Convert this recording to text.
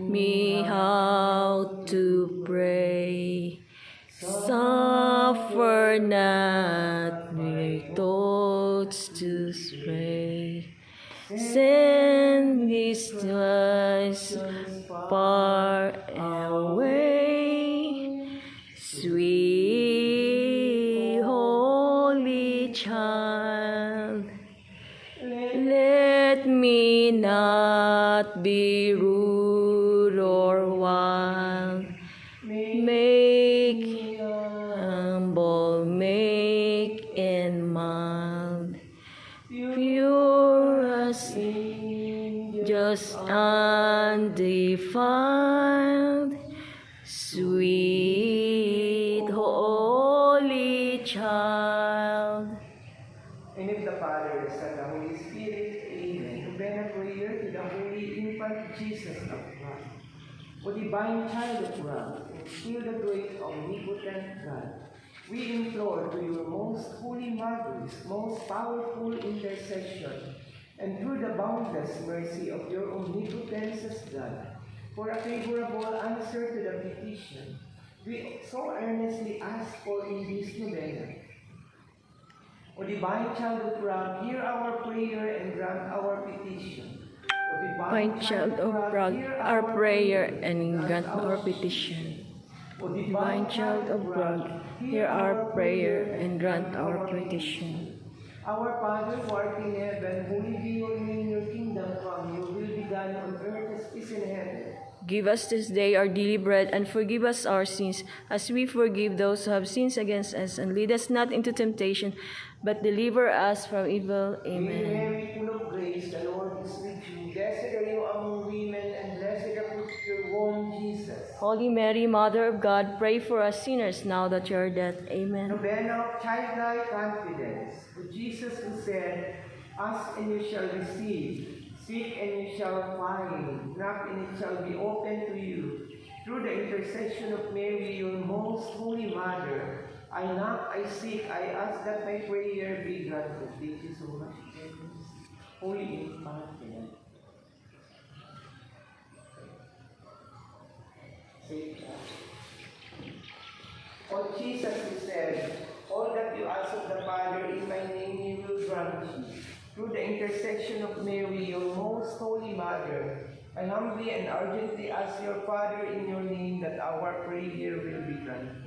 me how to pray. Suffer not my thoughts to stray. Send His voice far away. Sweet Holy Child, let me not be rude or wild. Make humble, make and mild, pure as just undefiled, sweet Holy Child. In the name of the Father, the Son, and the Holy Spirit, amen. To bend a prayer to the Holy Infant Jesus of God. O divine child of God, feel the great omnipotent God. We implore to your most holy mother's most powerful intercession, and through the boundless mercy of your omnipotence as God, for a favorable answer to the petition we so earnestly ask for in this novena. O divine child of God, hear our prayer and grant our petition. O Divine child of God, our prayer and grant our petition. O Divine child of God, hear our prayer and grant our petition. Our Father who art in heaven, holy be your name, your kingdom come, your will be done on earth as it is in heaven. Give us this day our daily bread, and forgive us our sins, as we forgive those who have sins against us. And lead us not into temptation, but deliver us from evil. Hail Amen. Mary, full of grace, the Lord is with you. Blessed are you among women, and blessed the fruit of your womb, Jesus. Holy Mary, Mother of God, pray for us sinners, now that you are dead. Amen. Novena of childlike confidence. To Jesus who said, ask and you shall receive. Seek and you shall find, knock and it shall be opened to you. Through the intercession of Mary, your most holy mother, I knock, I seek, I ask that my prayer be granted. Thank you so much. Holy Infant. O Jesus, who said, all that you ask of the Father in my name, He will grant you. Through the intercession of Mary, your most holy mother, I humbly and urgently ask your Father in your name that our prayer will be granted.